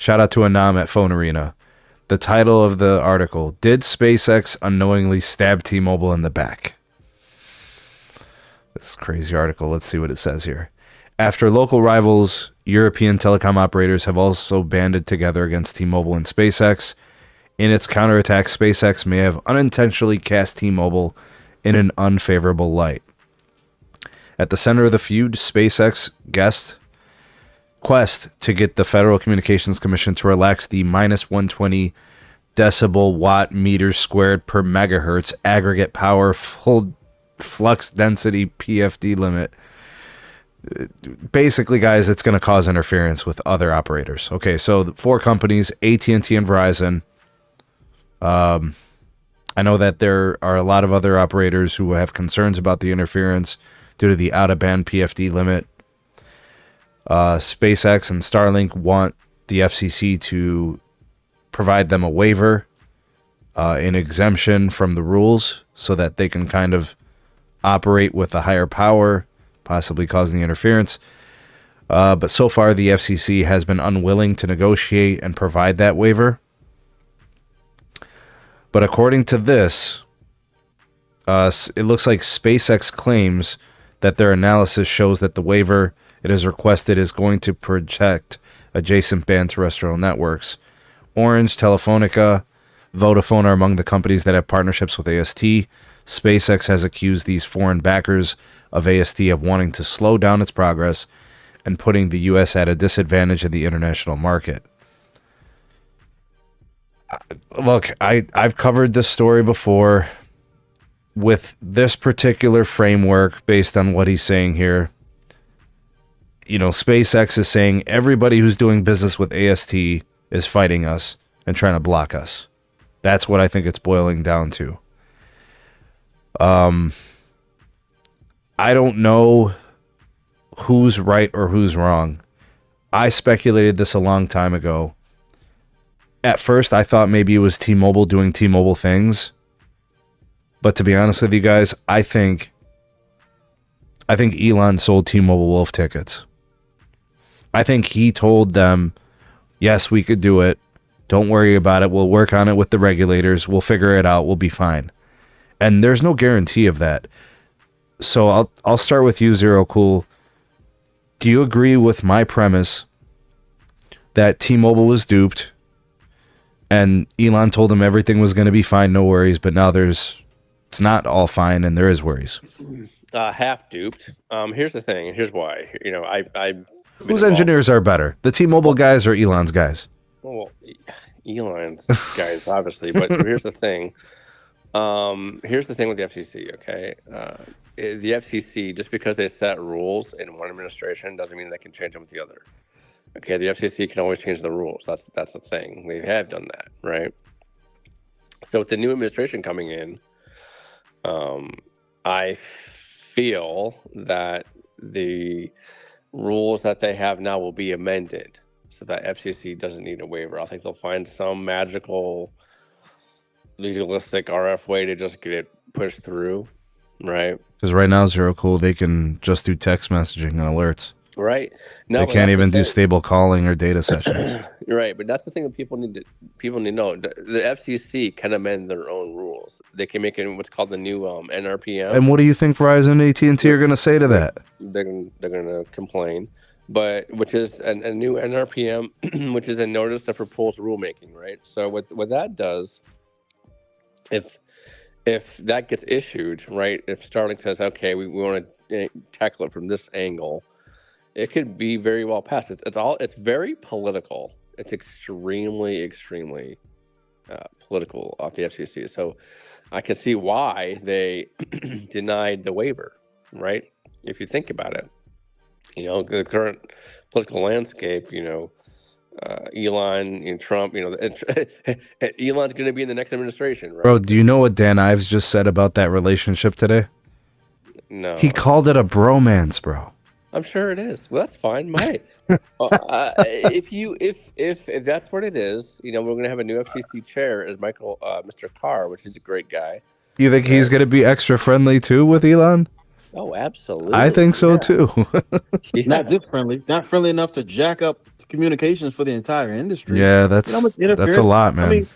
Shout out to Anam at Phone Arena. The title of the article, Did SpaceX Unknowingly Stab T-Mobile in the Back? This crazy article. Let's see what it says here. After local rivals, European telecom operators have also banded together against T-Mobile and SpaceX. In its counterattack, SpaceX may have unintentionally cast T-Mobile in an unfavorable light. At the center of the feud, SpaceX quest to get the Federal Communications Commission to relax the minus 120 decibel watt meters squared per megahertz aggregate power full flux density PFD limit. Basically, guys, it's going to cause interference with other operators. Okay, so the 4 companies, AT&T and Verizon. I know that there are a lot of other operators who have concerns about the interference due to the out-of-band PFD limit. SpaceX and StarLink want the FCC to provide them a waiver, an exemption from the rules, so that they can kind of operate with a higher power, possibly causing the interference. But so far, the FCC has been unwilling to negotiate and provide that waiver. But according to this, it looks like SpaceX claims that their analysis shows that the waiver it has requested is going to protect adjacent band terrestrial networks. Orange, Telefonica, Vodafone are among the companies that have partnerships with AST. SpaceX has accused these foreign backers of AST of wanting to slow down its progress and putting the U.S. at a disadvantage in the international market. Look, I've covered this story before with this particular framework based on what he's saying here. You know, SpaceX is saying everybody who's doing business with AST is fighting us and trying to block us. That's what I think it's boiling down to. I don't know who's right or who's wrong. I speculated this a long time ago. At first, I thought maybe it was T-Mobile doing T-Mobile things. But to be honest with you guys, I think Elon sold T-Mobile wolf tickets. I think he told them, yes, we could do it. Don't worry about it. We'll work on it with the regulators. We'll figure it out. We'll be fine. And there's no guarantee of that. So I'll start with you, Zero Cool. Do you agree with my premise that T-Mobile was duped and Elon told him everything was going to be fine, no worries, but now it's not all fine and there is worries? Half duped. Here's the thing. Here's why. You know, whose engineers are better, the T-Mobile guys or Elon's guys? Well, Elon's guys, obviously. But here's the thing. Here's the thing with the FCC. Okay, the FCC, just because they set rules in one administration doesn't mean they can change them with the other. Okay, the FCC can always change the rules. That's the thing. They have done that, right? So with the new administration coming in, I feel that the rules that they have now will be amended so that FCC doesn't need a waiver. I think they'll find some magical, legalistic RF way to just get it pushed through, right? Because right now, Zero Cool, they can just do text messaging and alerts. Right. No, they can't even do stable calling or data sessions. Right, but that's the thing that people need to know. The FCC can amend their own rules. They can make it what's called the new NRPM. And what do you think Verizon and AT&T are going to say to that? They're going to complain, but which is a new NRPM, which is a notice of proposed rulemaking, right? So what that does, if that gets issued, right? If Starlink says, okay, we want to tackle it from this angle, it could be very well passed. It's very political. It's extremely political off the FCC. So I can see why they denied the waiver, right? If you think about it, you know, the current political landscape, you know, Elon and Trump, you know, Elon's going to be in the next administration, right? Bro, do you know what Dan Ives just said about that relationship today? No. He called it a bromance, bro. I'm sure it is. Well, that's fine, mate. If that's what it is, you know, we're going to have a new FCC chair as Mr. Carr, which is a great guy. You think he's going to be extra friendly too with Elon? Oh, absolutely. I think so too. Not this friendly. Not friendly enough to jack up communications for the entire industry. Yeah, You know how much that's a interference? lot, I mean, man.